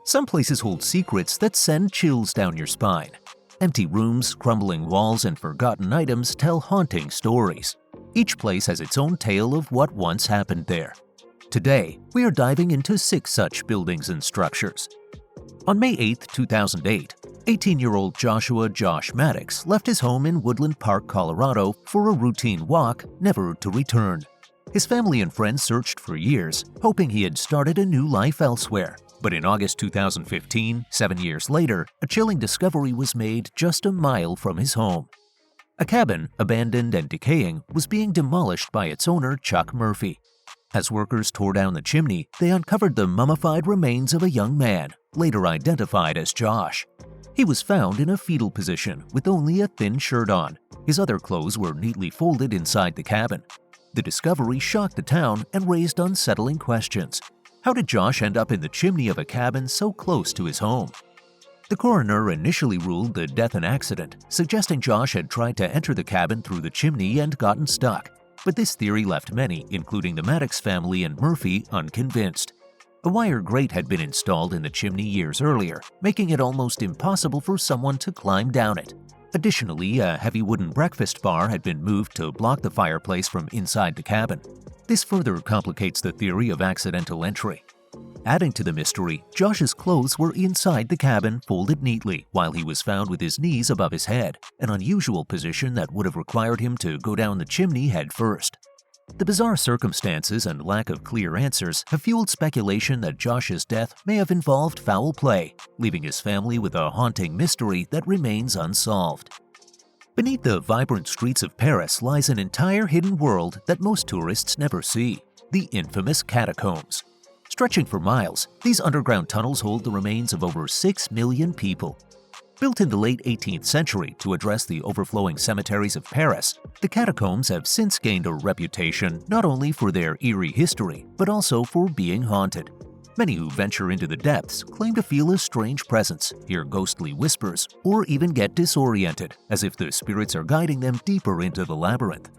Some places hold secrets that send chills down your spine. Empty rooms, crumbling walls, and forgotten items tell haunting stories. Each place has its own tale of what once happened there. Today, we are diving into 6 such buildings and structures. On May 8, 2008, 18-year-old Josh Maddux left his home in Woodland Park, Colorado for a routine walk, never to return. His family and friends searched for years, hoping he had started a new life elsewhere. But in August 2015, 7 years later, a chilling discovery was made just a mile from his home. A cabin, abandoned and decaying, was being demolished by its owner, Chuck Murphy. As workers tore down the chimney, they uncovered the mummified remains of a young man, later identified as Josh. He was found in a fetal position with only a thin shirt on. His other clothes were neatly folded inside the cabin. The discovery shocked the town and raised unsettling questions. How did Josh end up in the chimney of a cabin so close to his home? The coroner initially ruled the death an accident, suggesting Josh had tried to enter the cabin through the chimney and gotten stuck. But this theory left many, including the Maddux family and Murphy, unconvinced. A wire grate had been installed in the chimney years earlier, making it almost impossible for someone to climb down it. Additionally, a heavy wooden breakfast bar had been moved to block the fireplace from inside the cabin. This further complicates the theory of accidental entry. Adding to the mystery, Josh's clothes were inside the cabin, folded neatly, while he was found with his knees above his head, an unusual position that would have required him to go down the chimney head first. The bizarre circumstances and lack of clear answers have fueled speculation that Josh's death may have involved foul play, leaving his family with a haunting mystery that remains unsolved. Beneath the vibrant streets of Paris lies an entire hidden world that most tourists never see, the infamous catacombs. Stretching for miles, these underground tunnels hold the remains of over 6 million people. Built in the late 18th century to address the overflowing cemeteries of Paris, the catacombs have since gained a reputation not only for their eerie history, but also for being haunted. Many who venture into the depths claim to feel a strange presence, hear ghostly whispers, or even get disoriented, as if the spirits are guiding them deeper into the labyrinth.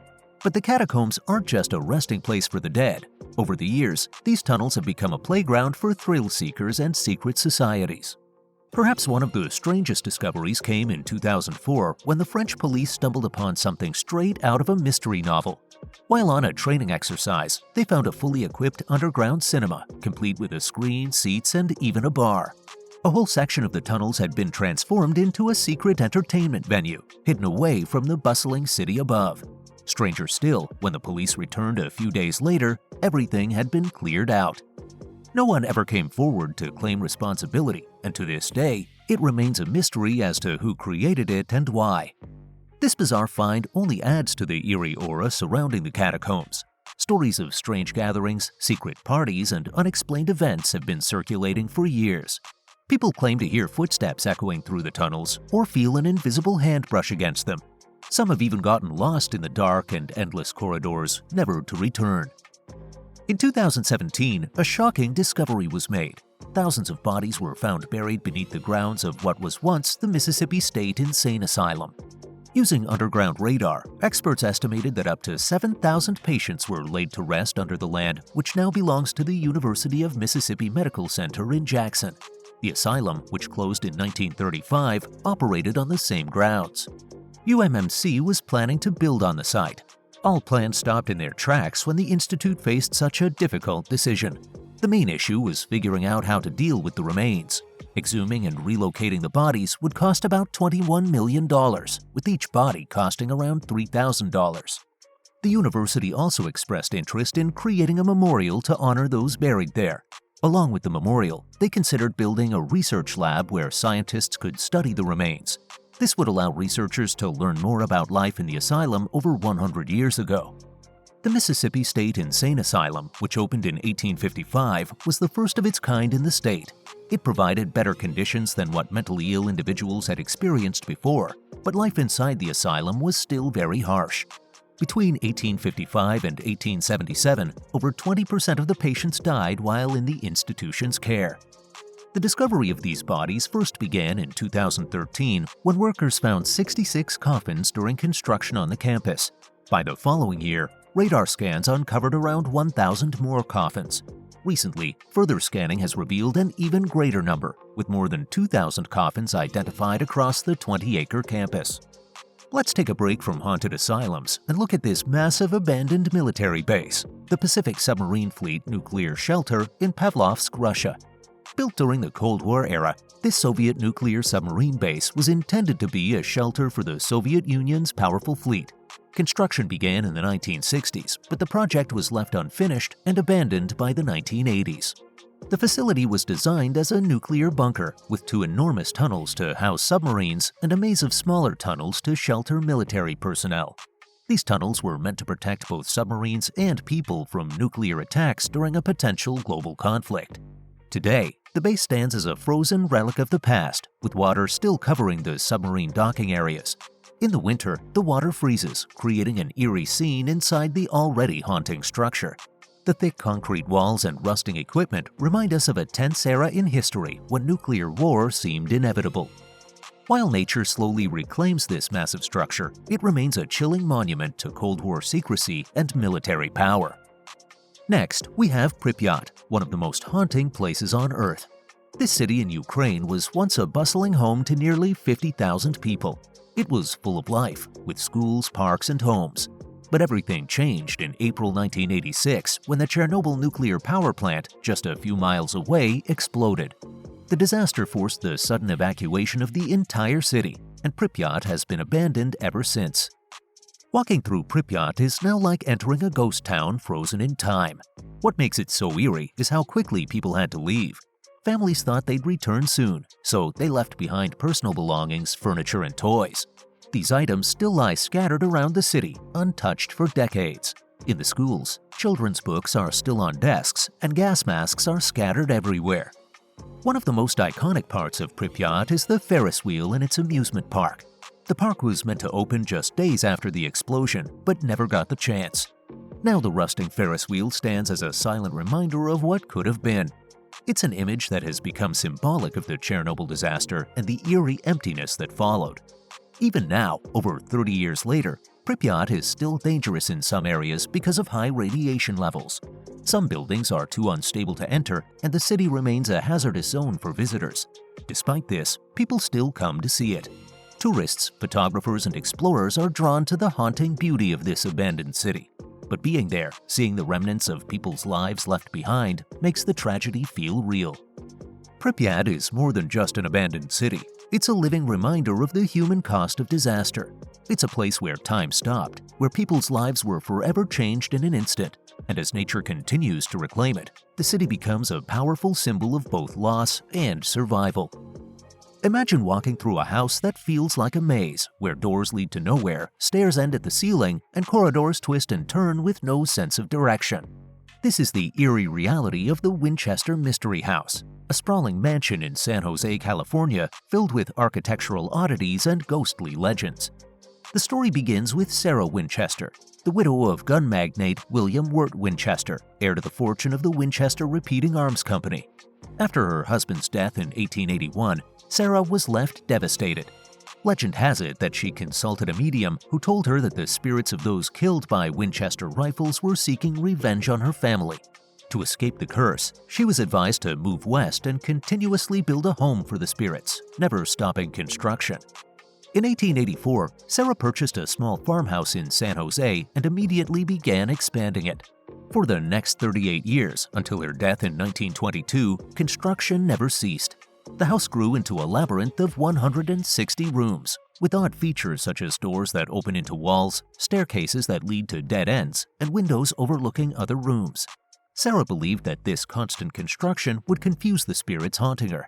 But the catacombs aren't just a resting place for the dead. Over the years, these tunnels have become a playground for thrill seekers and secret societies. Perhaps one of the strangest discoveries came in 2004 when the French police stumbled upon something straight out of a mystery novel. While on a training exercise, they found a fully equipped underground cinema, complete with a screen, seats, and even a bar. A whole section of the tunnels had been transformed into a secret entertainment venue, hidden away from the bustling city above. Stranger still, when the police returned a few days later, everything had been cleared out. No one ever came forward to claim responsibility, and to this day, it remains a mystery as to who created it and why. This bizarre find only adds to the eerie aura surrounding the catacombs. Stories of strange gatherings, secret parties, and unexplained events have been circulating for years. People claim to hear footsteps echoing through the tunnels or feel an invisible hand brush against them. Some have even gotten lost in the dark and endless corridors, never to return. In 2017, a shocking discovery was made. Thousands of bodies were found buried beneath the grounds of what was once the Mississippi State Insane Asylum. Using underground radar, experts estimated that up to 7,000 patients were laid to rest under the land, which now belongs to the University of Mississippi Medical Center in Jackson. The asylum, which closed in 1935, operated on the same grounds. UMMC was planning to build on the site. All plans stopped in their tracks when the institute faced such a difficult decision. The main issue was figuring out how to deal with the remains. Exhuming and relocating the bodies would cost about $21 million, with each body costing around $3,000. The university also expressed interest in creating a memorial to honor those buried there. Along with the memorial, they considered building a research lab where scientists could study the remains. This would allow researchers to learn more about life in the asylum over 100 years ago. The Mississippi State Insane Asylum, which opened in 1855, was the first of its kind in the state. It provided better conditions than what mentally ill individuals had experienced before, but life inside the asylum was still very harsh. Between 1855 and 1877, over 20% of the patients died while in the institution's care. The discovery of these bodies first began in 2013 when workers found 66 coffins during construction on the campus. By the following year, radar scans uncovered around 1,000 more coffins. Recently, further scanning has revealed an even greater number, with more than 2,000 coffins identified across the 20-acre campus. Let's take a break from haunted asylums and look at this massive abandoned military base, the Pacific Submarine Fleet Nuclear Shelter in Pavlovsk, Russia. Built during the Cold War era, this Soviet nuclear submarine base was intended to be a shelter for the Soviet Union's powerful fleet. Construction began in the 1960s, but the project was left unfinished and abandoned by the 1980s. The facility was designed as a nuclear bunker, with 2 enormous tunnels to house submarines and a maze of smaller tunnels to shelter military personnel. These tunnels were meant to protect both submarines and people from nuclear attacks during a potential global conflict. Today, the base stands as a frozen relic of the past, with water still covering the submarine docking areas. In the winter, the water freezes, creating an eerie scene inside the already haunting structure. The thick concrete walls and rusting equipment remind us of a tense era in history when nuclear war seemed inevitable. While nature slowly reclaims this massive structure, it remains a chilling monument to Cold War secrecy and military power. Next, we have Pripyat, one of the most haunting places on Earth. This city in Ukraine was once a bustling home to nearly 50,000 people. It was full of life, with schools, parks, and homes. But everything changed in April 1986 when the Chernobyl nuclear power plant, just a few miles away, exploded. The disaster forced the sudden evacuation of the entire city, and Pripyat has been abandoned ever since. Walking through Pripyat is now like entering a ghost town frozen in time. What makes it so eerie is how quickly people had to leave. Families thought they'd return soon, so they left behind personal belongings, furniture, and toys. These items still lie scattered around the city, untouched for decades. In the schools, children's books are still on desks, and gas masks are scattered everywhere. One of the most iconic parts of Pripyat is the Ferris wheel in its amusement park. The park was meant to open just days after the explosion, but never got the chance. Now the rusting Ferris wheel stands as a silent reminder of what could have been. It's an image that has become symbolic of the Chernobyl disaster and the eerie emptiness that followed. Even now, over 30 years later, Pripyat is still dangerous in some areas because of high radiation levels. Some buildings are too unstable to enter, and the city remains a hazardous zone for visitors. Despite this, people still come to see it. Tourists, photographers, and explorers are drawn to the haunting beauty of this abandoned city. But being there, seeing the remnants of people's lives left behind, makes the tragedy feel real. Pripyat is more than just an abandoned city. It's a living reminder of the human cost of disaster. It's a place where time stopped, where people's lives were forever changed in an instant. And as nature continues to reclaim it, the city becomes a powerful symbol of both loss and survival. Imagine walking through a house that feels like a maze, where doors lead to nowhere, stairs end at the ceiling, and corridors twist and turn with no sense of direction. This is the eerie reality of the Winchester Mystery House, a sprawling mansion in San Jose, California, filled with architectural oddities and ghostly legends. The story begins with Sarah Winchester, the widow of gun magnate William Wirt Winchester, heir to the fortune of the Winchester Repeating Arms Company. After her husband's death in 1881, Sarah was left devastated. Legend has it that she consulted a medium who told her that the spirits of those killed by Winchester rifles were seeking revenge on her family. To escape the curse, she was advised to move west and continuously build a home for the spirits, never stopping construction. In 1884, Sarah purchased a small farmhouse in San Jose and immediately began expanding it. For the next 38 years, until her death in 1922, construction never ceased. The house grew into a labyrinth of 160 rooms, with odd features such as doors that open into walls, staircases that lead to dead ends, and windows overlooking other rooms. Sarah believed that this constant construction would confuse the spirits haunting her.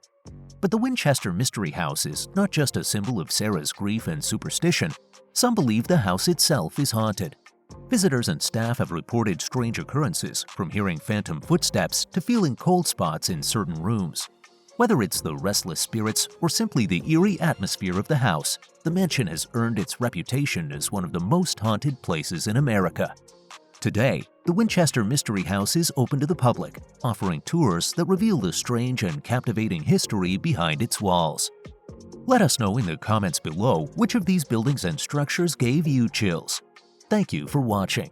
But the Winchester Mystery House is not just a symbol of Sarah's grief and superstition. Some believe the house itself is haunted. Visitors and staff have reported strange occurrences, from hearing phantom footsteps to feeling cold spots in certain rooms. Whether it's the restless spirits or simply the eerie atmosphere of the house, the mansion has earned its reputation as one of the most haunted places in America. Today, the Winchester Mystery House is open to the public, offering tours that reveal the strange and captivating history behind its walls. Let us know in the comments below which of these buildings and structures gave you chills. Thank you for watching.